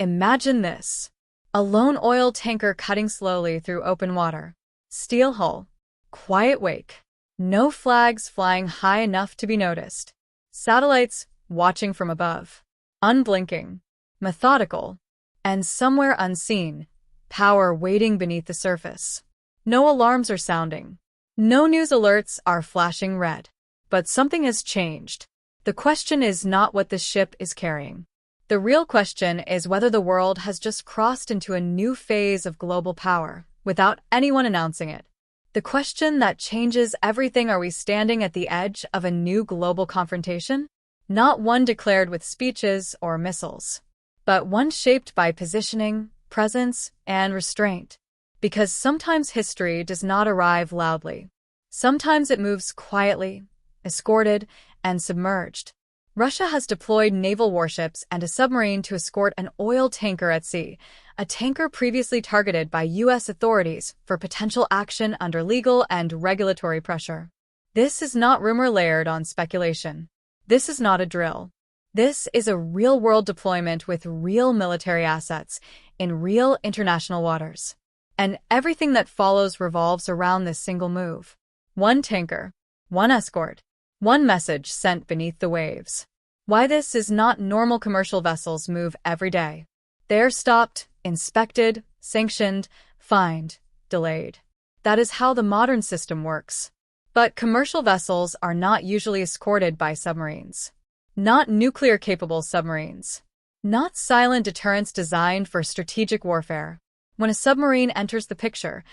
Imagine this. A lone oil tanker cutting slowly through open water. Steel hull. Quiet wake. No flags flying high enough to be noticed. Satellites watching from above. Unblinking. Methodical. And somewhere unseen, power waiting beneath the surface. No alarms are sounding. No news alerts are flashing red. But something has changed. The question is not what the ship is carrying. The real question is whether the world has just crossed into a new phase of global power, without anyone announcing it. The question that changes everything: are we standing at the edge of a new global confrontation? Not one declared with speeches or missiles, but one shaped by positioning, presence, and restraint. Because sometimes history does not arrive loudly. Sometimes it moves quietly, escorted, and submerged. Russia has deployed naval warships and a submarine to escort an oil tanker at sea, a tanker previously targeted by U.S. authorities for potential action under legal and regulatory pressure. This is not rumor layered on speculation. This is not a drill. This is a real-world deployment with real military assets in real international waters. And everything that follows revolves around this single move. One tanker, one escort, one message sent beneath the waves. Why this is not normal commercial vessels move every day. They are stopped, inspected, sanctioned, fined, delayed. That is how the modern system works. But commercial vessels are not usually escorted by submarines. Not nuclear-capable submarines. Not silent deterrence designed for strategic warfare. When a submarine enters the picture,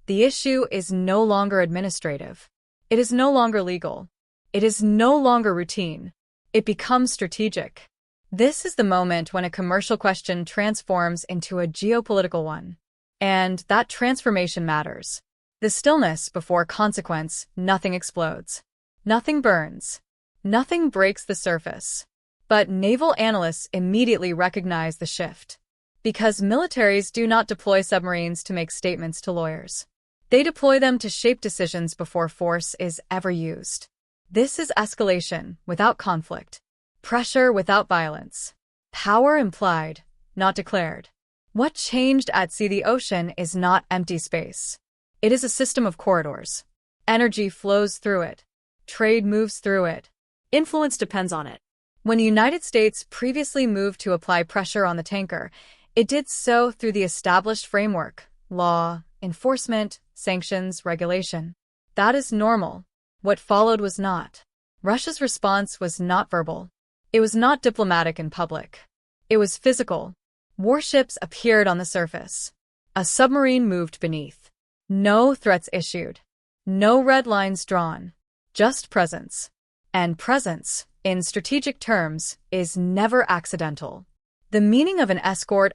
the issue is no longer administrative. It is no longer legal. It is no longer routine. It becomes strategic. This is the moment when a commercial question transforms into a geopolitical one. And that transformation matters. The stillness before consequence: nothing explodes. Nothing burns. Nothing breaks the surface. But naval analysts immediately recognize the shift. Because militaries do not deploy submarines to make statements to lawyers. They deploy them to shape decisions before force is ever used. This is escalation without conflict. Pressure without violence. Power implied, not declared. What changed at sea? The ocean is not empty space. It is a system of corridors. Energy flows through it. Trade moves through it. Influence depends on it. When the United States previously moved to apply pressure on the tanker, it did so through the established framework: law, enforcement, sanctions, regulation. That is normal. What followed was not. Russia's response was not verbal. It was not diplomatic in public. It was physical. Warships appeared on the surface. A submarine moved beneath. No threats issued. No red lines drawn. Just presence. And presence, in strategic terms, is never accidental. The meaning of an escort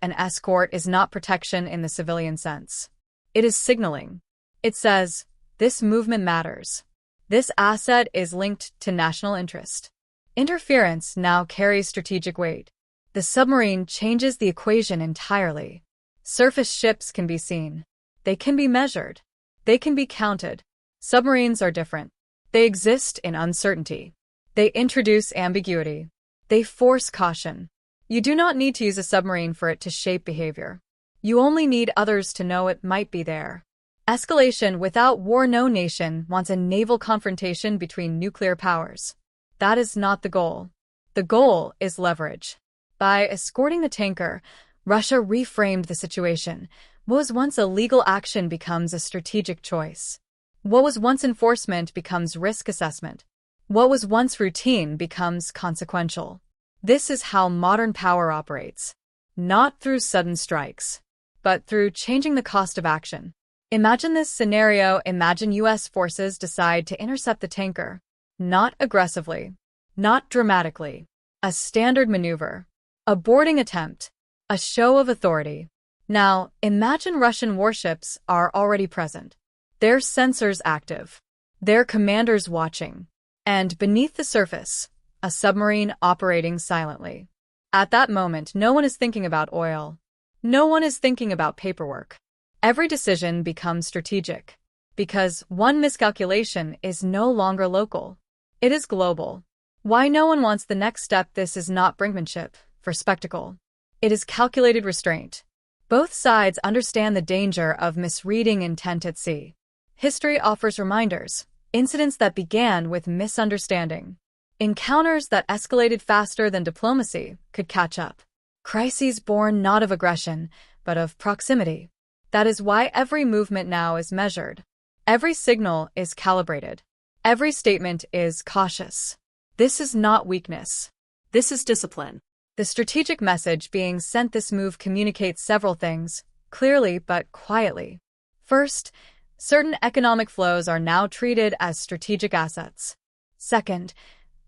is not protection in the civilian sense. It is signaling. It says, this movement matters. This asset is linked to national interest. Interference now carries strategic weight. The submarine changes the equation entirely. Surface ships can be seen. They can be measured. They can be counted. Submarines are different. They exist in uncertainty. They introduce ambiguity. They force caution. You do not need to use a submarine for it to shape behavior. You only need others to know it might be there. Escalation without war. No nation wants a naval confrontation between nuclear powers. That is not the goal. The goal is leverage. By escorting the tanker, Russia reframed the situation. What was once a legal action becomes a strategic choice. What was once enforcement becomes risk assessment. What was once routine becomes consequential. This is how modern power operates. Not through sudden strikes, but through changing the cost of action. Imagine this scenario. Imagine U.S. forces decide to intercept the tanker. Not aggressively. Not dramatically. A standard maneuver. A boarding attempt. A show of authority. Now, imagine Russian warships are already present. Their sensors active. Their commanders watching. And beneath the surface, a submarine operating silently. At that moment, no one is thinking about oil. No one is thinking about paperwork. Every decision becomes strategic, because one miscalculation is no longer local. It is global. Why no one wants the next step? This is not brinkmanship for spectacle. It is calculated restraint. Both sides understand the danger of misreading intent at sea. History offers reminders, incidents that began with misunderstanding. Encounters that escalated faster than diplomacy could catch up. Crises born not of aggression, but of proximity. That is why every movement now is measured. Every signal is calibrated. Every statement is cautious. This is not weakness. This is discipline. The strategic message being sent this move communicates several things, clearly but quietly. First, certain economic flows are now treated as strategic assets. Second,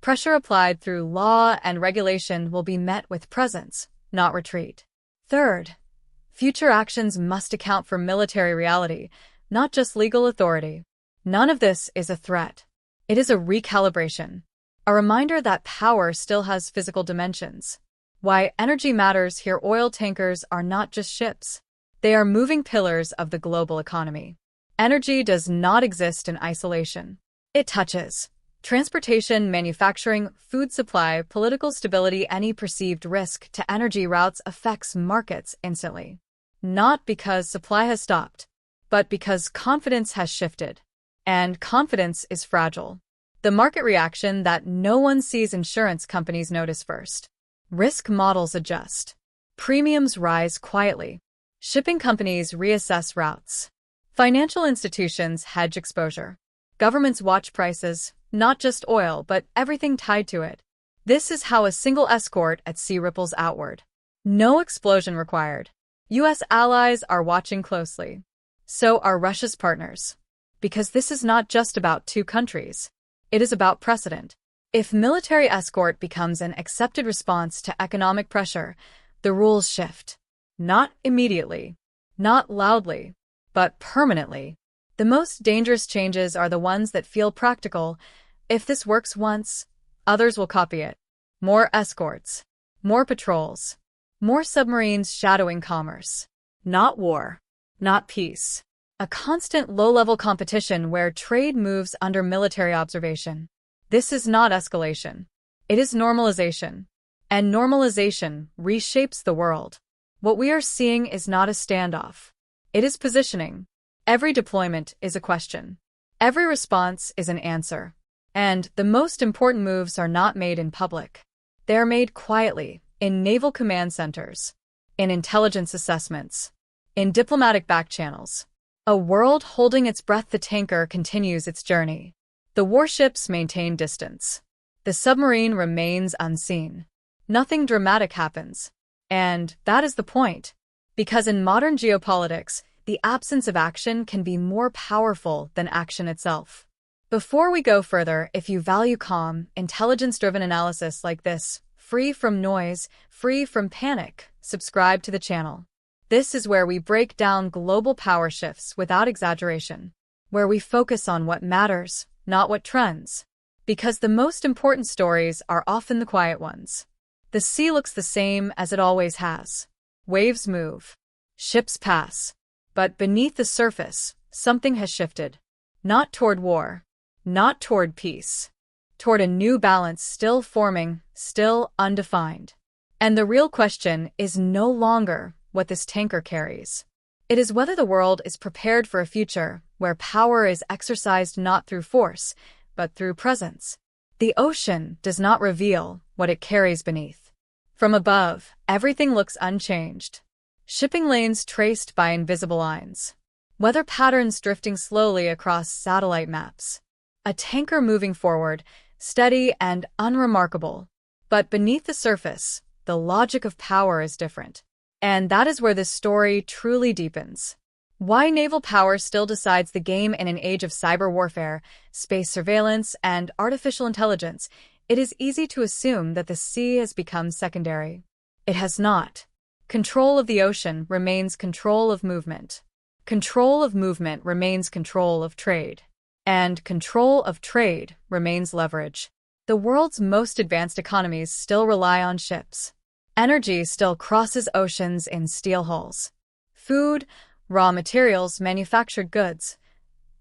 pressure applied through law and regulation will be met with presence, not retreat. Third, future actions must account for military reality, not just legal authority. None of this is a threat. It is a recalibration, a reminder that power still has physical dimensions. Why energy matters here. Oil tankers are not just ships. They are moving pillars of the global economy. Energy does not exist in isolation. It touches transportation, manufacturing, food supply, political stability. Any perceived risk to energy routes affects markets instantly. Not because supply has stopped, but because confidence has shifted. And confidence is fragile. The market reaction that no one sees. Insurance companies notice first. Risk models adjust. Premiums rise quietly. Shipping companies reassess routes. Financial institutions hedge exposure. Governments watch prices, not just oil, but everything tied to it. This is how a single escort at sea ripples outward. No explosion required. U.S. allies are watching closely. So are Russia's partners. Because this is not just about two countries. It is about precedent. If military escort becomes an accepted response to economic pressure, the rules shift. Not immediately, not loudly, but permanently. The most dangerous changes are the ones that feel practical. If this works once, others will copy it. More escorts, more patrols, more submarines shadowing commerce. Not war, not peace. A constant low-level competition where trade moves under military observation. This is not escalation. It is normalization. And normalization reshapes the world. What we are seeing is not a standoff. It is positioning. Every deployment is a question. Every response is an answer. And the most important moves are not made in public. They are made quietly, in naval command centers, in intelligence assessments, in diplomatic back channels. A world holding its breath. The tanker continues its journey. The warships maintain distance. The submarine remains unseen. Nothing dramatic happens. And that is the point. Because in modern geopolitics, the absence of action can be more powerful than action itself. Before we go further, if you value calm, intelligence-driven analysis like this, free from noise, free from panic, subscribe to the channel. This is where we break down global power shifts without exaggeration, where we focus on what matters, not what trends. Because the most important stories are often the quiet ones. The sea looks the same as it always has. Waves move. Ships pass. But beneath the surface, something has shifted. Not toward war. Not toward peace. Toward a new balance still forming, still undefined. And the real question is no longer what this tanker carries. It is whether the world is prepared for a future where power is exercised not through force, but through presence. The ocean does not reveal what it carries beneath. From above, everything looks unchanged. Shipping lanes traced by invisible lines. Weather patterns drifting slowly across satellite maps. A tanker moving forward, steady and unremarkable. But beneath the surface, the logic of power is different. And that is where this story truly deepens. Why naval power still decides the game in an age of cyber warfare, space surveillance, and artificial intelligence. It is easy to assume that the sea has become secondary. It has not. Control of the ocean remains control of movement. Control of movement remains control of trade. And control of trade remains leverage. The world's most advanced economies still rely on ships. Energy still crosses oceans in steel hulls. Food, raw materials, manufactured goods,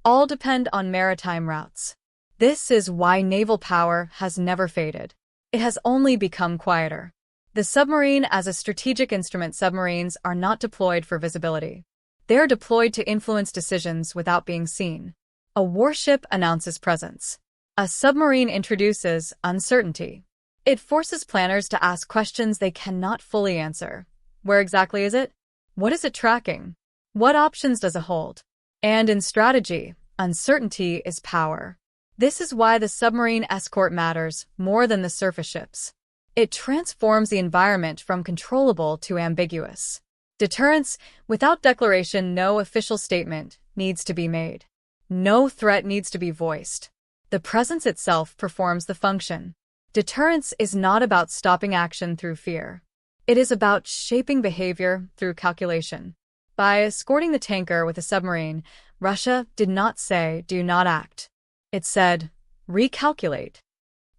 all depend on maritime routes. This is why naval power has never faded. It has only become quieter. The submarine as a strategic instrument. Submarines are not deployed for visibility. They are deployed to influence decisions without being seen. A warship announces presence. A submarine introduces uncertainty. It forces planners to ask questions they cannot fully answer. Where exactly is it? What is it tracking? What options does it hold? And in strategy, uncertainty is power. This is why the submarine escort matters more than the surface ships. It transforms the environment from controllable to ambiguous. Deterrence, without declaration, no official statement needs to be made. No threat needs to be voiced. The presence itself performs the function. Deterrence is not about stopping action through fear. It is about shaping behavior through calculation. By escorting the tanker with a submarine, Russia did not say, "Do not act." It said, "Recalculate."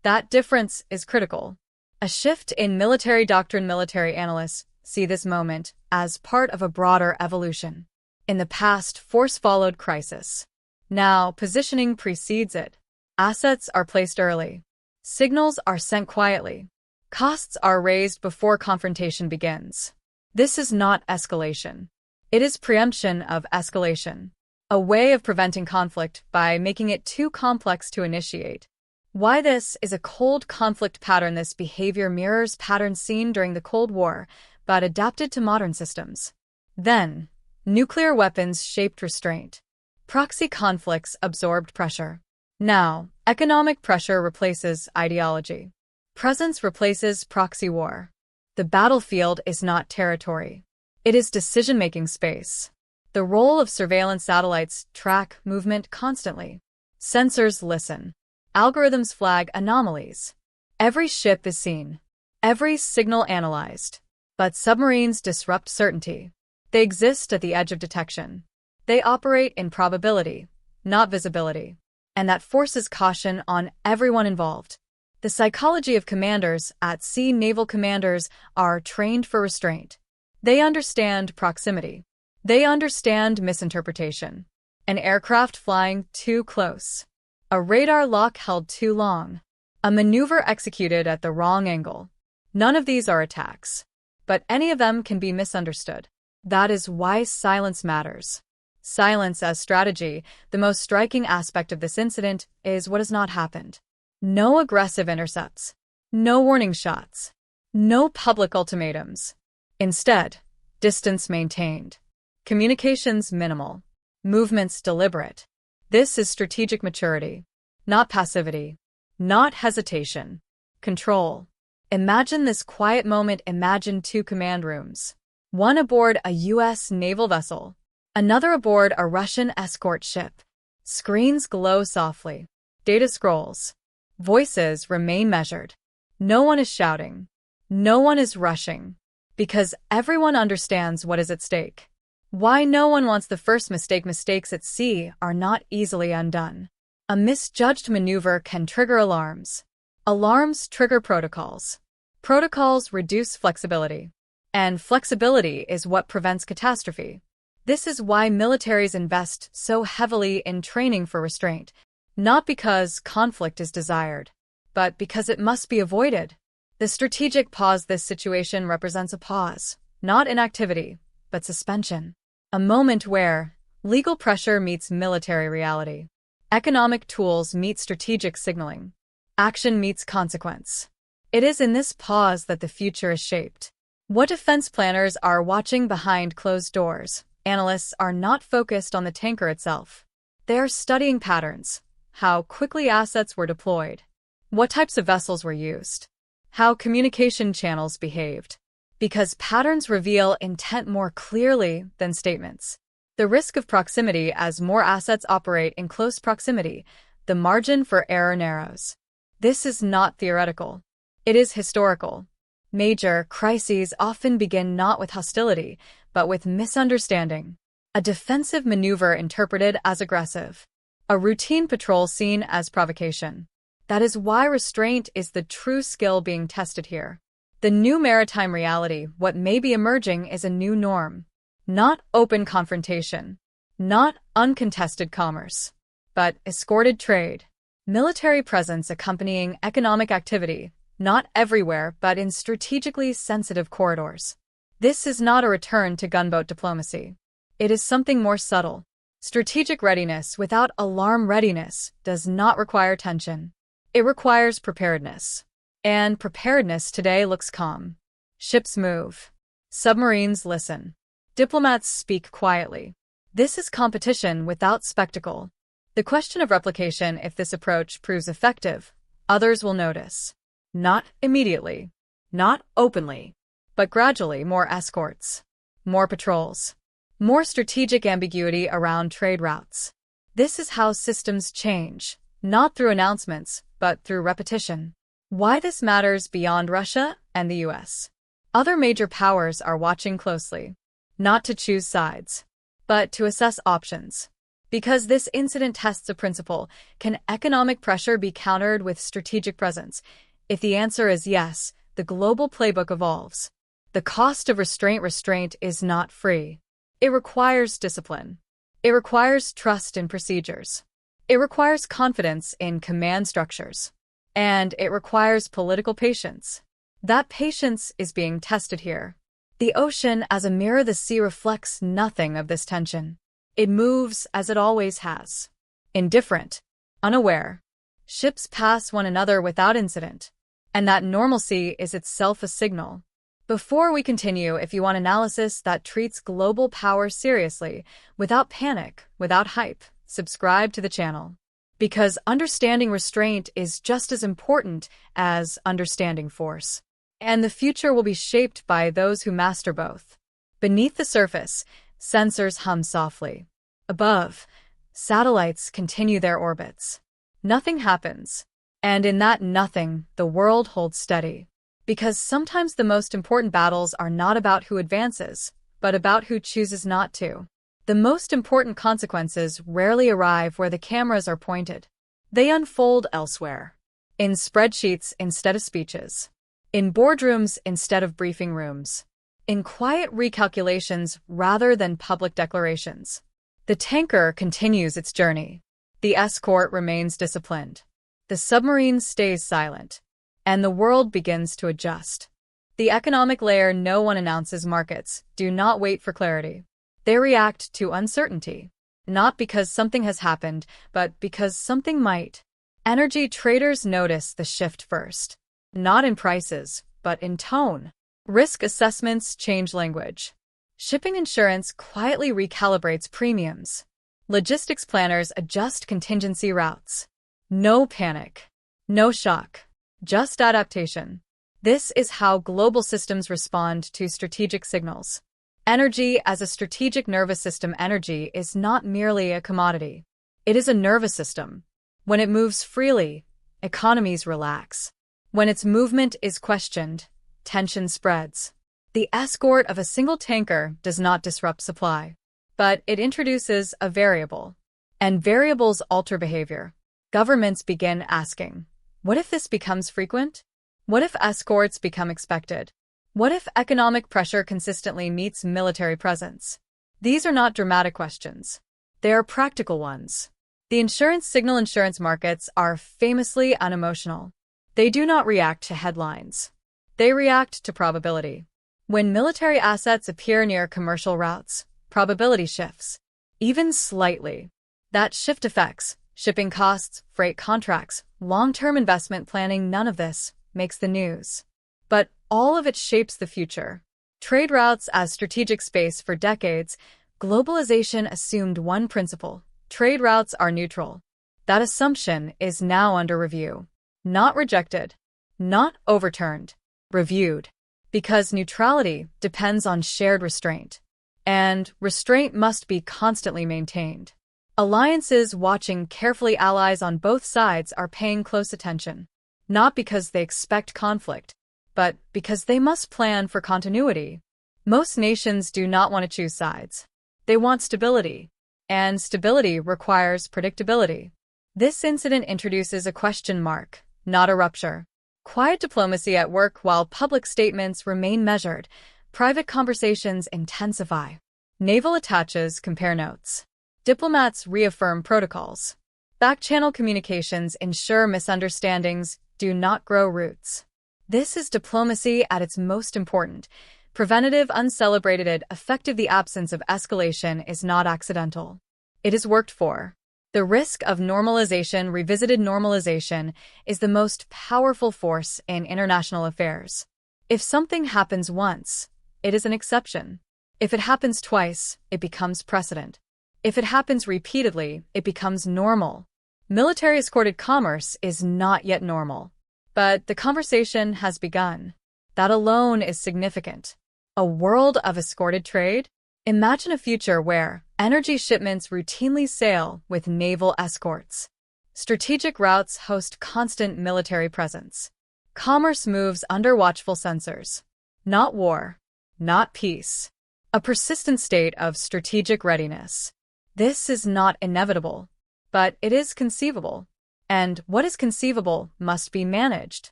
That difference is critical. A shift in military doctrine. Military analysts see this moment as part of a broader evolution. In the past, force followed crisis. Now, positioning precedes it. Assets are placed early. Signals are sent quietly. Costs are raised before confrontation begins. This is not escalation. It is preemption of escalation, a way of preventing conflict by making it too complex to initiate. Why this is a cold conflict pattern. This behavior mirrors patterns seen during the Cold War, but adapted to modern systems. Then, nuclear weapons shaped restraint. Proxy conflicts absorbed pressure. Now, economic pressure replaces ideology. Presence replaces proxy war. The battlefield is not territory. It is decision-making space. The role of surveillance satellites track movement constantly. Sensors listen. Algorithms flag anomalies. Every ship is seen. Every signal analyzed. But submarines disrupt certainty. They exist at the edge of detection. They operate in probability, not visibility. And that forces caution on everyone involved. The psychology of commanders at sea. Naval commanders are trained for restraint. They understand proximity. They understand misinterpretation. An aircraft flying too close. A radar lock held too long. A maneuver executed at the wrong angle. None of these are attacks. But any of them can be misunderstood. That is why silence matters. Silence as strategy. The most striking aspect of this incident is what has not happened. No aggressive intercepts. No warning shots. No public ultimatums. Instead, distance maintained. Communications minimal. Movements deliberate. This is strategic maturity. Not passivity. Not hesitation. Control. Imagine this quiet moment. Imagine two command rooms. One aboard a U.S. naval vessel. Another aboard a Russian escort ship. Screens glow softly. Data scrolls. Voices remain measured. No one is shouting. No one is rushing. Because everyone understands what is at stake. Why no one wants the first mistake. Mistakes at sea are not easily undone. A misjudged maneuver can trigger alarms. Alarms trigger protocols. Protocols reduce flexibility. And flexibility is what prevents catastrophe. This is why militaries invest so heavily in training for restraint. Not because conflict is desired, but because it must be avoided. The strategic pause. This situation represents a pause, not inactivity, but suspension. A moment where legal pressure meets military reality. Economic tools meet strategic signaling. Action meets consequence. It is in this pause that the future is shaped. What defense planners are watching behind closed doors. Analysts are not focused on the tanker itself. They are studying patterns. How quickly assets were deployed. What types of vessels were used. How communication channels behaved. Because patterns reveal intent more clearly than statements. The risk of proximity. As more assets operate in close proximity, the margin for error narrows. This is not theoretical. It is historical. Major crises often begin not with hostility, but with misunderstanding. A defensive maneuver interpreted as aggressive. A routine patrol seen as provocation. That is why restraint is the true skill being tested here. The new maritime reality. What may be emerging is a new norm. Not open confrontation. Not uncontested commerce. But escorted trade. Military presence accompanying economic activity. Not everywhere, but in strategically sensitive corridors. This is not a return to gunboat diplomacy. It is something more subtle. Strategic readiness without alarm readiness does not require tension. It requires preparedness. And preparedness today looks calm. Ships move. Submarines listen. Diplomats speak quietly. This is competition without spectacle. The question of replication, if this approach proves effective, others will notice. Not immediately, not openly, but gradually more escorts, more patrols, more strategic ambiguity around trade routes. This is how systems change, not through announcements, but through repetition. Why this matters beyond Russia and the US. Other major powers are watching closely, not to choose sides, but to assess options. Because this incident tests a principle, can economic pressure be countered with strategic presence? If the answer is yes, the global playbook evolves. The cost of restraint is not free. It requires discipline. It requires trust in procedures. It requires confidence in command structures. And it requires political patience. That patience is being tested here. The ocean as a mirror, the sea reflects nothing of this tension. It moves as it always has. Indifferent, unaware. Ships pass one another without incident. And that normalcy is itself a signal. Before we continue, if you want analysis that treats global power seriously, without panic, without hype, subscribe to the channel. Because understanding restraint is just as important as understanding force. And the future will be shaped by those who master both. Beneath the surface, sensors hum softly. Above, satellites continue their orbits. Nothing happens. And in that nothing, the world holds steady. Because sometimes the most important battles are not about who advances, but about who chooses not to. The most important consequences rarely arrive where the cameras are pointed. They unfold elsewhere. In spreadsheets instead of speeches. In boardrooms instead of briefing rooms. In quiet recalculations rather than public declarations. The tanker continues its journey. The escort remains disciplined. The submarine stays silent. And the world begins to adjust. The economic layer, no one announces. Markets do not wait for clarity. They react to uncertainty. Not because something has happened, but because something might. Energy traders notice the shift first. Not in prices, but in tone. Risk assessments change language. Shipping insurance quietly recalibrates premiums. Logistics planners adjust contingency routes. No panic. No shock. Just adaptation. This is how global systems respond to strategic signals. Energy as a strategic nervous system. Energy is not merely a commodity. It is a nervous system. When it moves freely, economies relax. When its movement is questioned, tension spreads. The escort of a single tanker does not disrupt supply, but it introduces a variable. And variables alter behavior. Governments begin asking, what if this becomes frequent? What if escorts become expected? What if economic pressure consistently meets military presence? These are not dramatic questions. They are practical ones. The insurance markets are famously unemotional. They do not react to headlines. They react to probability. When military assets appear near commercial routes, probability shifts, even slightly. That shift affects shipping costs, freight contracts, long-term investment planning. None of this makes the news. But all of it shapes the future. Trade routes as strategic space. For decades, globalization assumed one principle: trade routes are neutral. That assumption is now under review. Not rejected, not overturned, reviewed. Because neutrality depends on shared restraint. And restraint must be constantly maintained. Alliances watching carefully. Allies on both sides are paying close attention. Not because they expect conflict, but because they must plan for continuity. Most nations do not want to choose sides. They want stability. And stability requires predictability. This incident introduces a question mark, not a rupture. Quiet diplomacy at work. While public statements remain measured, private conversations intensify. Naval attaches compare notes. Diplomats reaffirm protocols. Back-channel communications ensure misunderstandings do not grow roots. This is diplomacy at its most important. Preventative, uncelebrated, effective. The absence of escalation is not accidental. It is worked for. The risk of normalization, revisited normalization, is the most powerful force in international affairs. If something happens once, it is an exception. If it happens twice, it becomes precedent. If it happens repeatedly, it becomes normal. Military escorted commerce is not yet normal. But the conversation has begun. That alone is significant. A world of escorted trade? Imagine a future where energy shipments routinely sail with naval escorts. Strategic routes host constant military presence. Commerce moves under watchful sensors. Not war. Not peace. A persistent state of strategic readiness. This is not inevitable, but it is conceivable. And what is conceivable must be managed.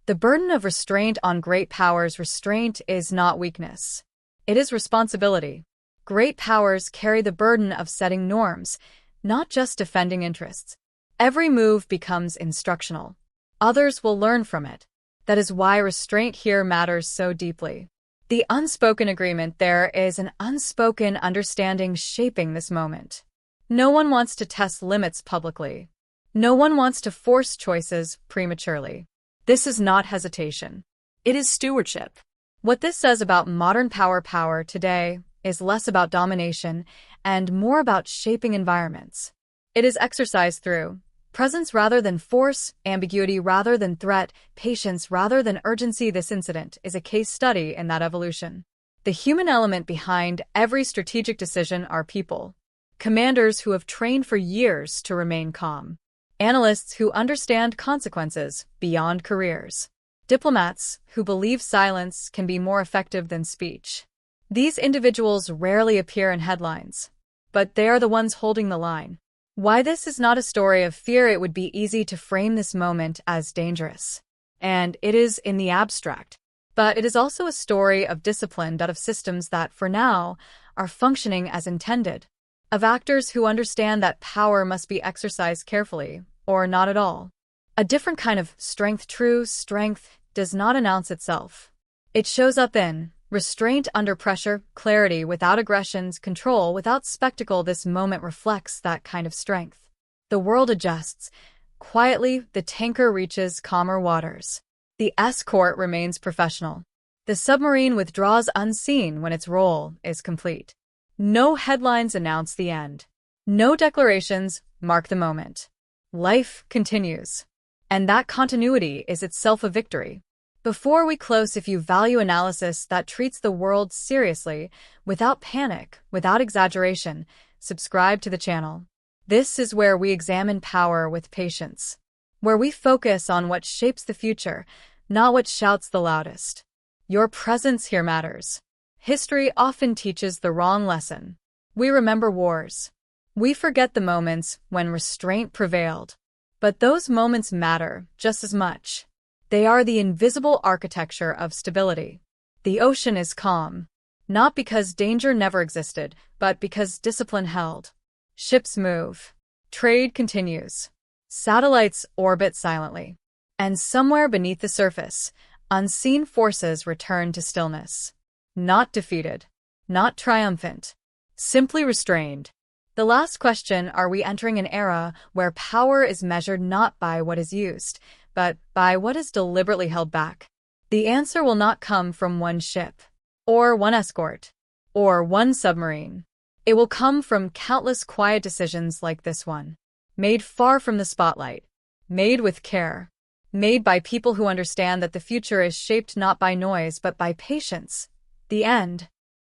The burden of restraint on great powers. Restraint is not weakness. It is responsibility. Great powers carry the burden of setting norms, not just defending interests. Every move becomes instructional. Others will learn from it. That is why restraint here matters so deeply. The unspoken agreement. There is an unspoken understanding shaping this moment. No one wants to test limits publicly. No one wants to force choices prematurely. This is not hesitation. It is stewardship. What this says about modern power today is less about domination and more about shaping environments. It is exercised through presence rather than force, ambiguity rather than threat, patience rather than urgency. This incident is a case study in that evolution. The human element behind every strategic decision are people. Commanders who have trained for years to remain calm. Analysts who understand consequences beyond careers. Diplomats who believe silence can be more effective than speech. These individuals rarely appear in headlines, but they are the ones holding the line. Why this is not a story of fear. It would be easy to frame this moment as dangerous. And it is in the abstract. But it is also a story of discipline, of systems that, for now, are functioning as intended. Of actors who understand that power must be exercised carefully, or not at all. A different kind of strength. True strength does not announce itself. It shows up in restraint under pressure, clarity without aggressions, control without spectacle. This moment reflects that kind of strength. The world adjusts. Quietly, the tanker reaches calmer waters. The escort remains professional. The submarine withdraws unseen when its role is complete. No headlines announce the end. No declarations mark the moment. Life continues. And that continuity is itself a victory. Before we close, if you value analysis that treats the world seriously, without panic, without exaggeration, subscribe to the channel. This is where we examine power with patience. Where we focus on what shapes the future, not what shouts the loudest. Your presence here matters. History often teaches the wrong lesson. We remember wars. We forget the moments when restraint prevailed. But those moments matter just as much. They are the invisible architecture of stability. The ocean is calm, not because danger never existed, but because discipline held. Ships move. Trade continues. Satellites orbit silently. And somewhere beneath the surface, unseen forces return to stillness. Not defeated, not triumphant, simply restrained. The last question, are we entering an era where power is measured not by what is used, but by what is deliberately held back? The answer will not come from one ship, or one escort, or one submarine. It will come from countless quiet decisions like this one, made far from the spotlight, made with care, made by people who understand that the future is shaped not by noise but by patience. The end.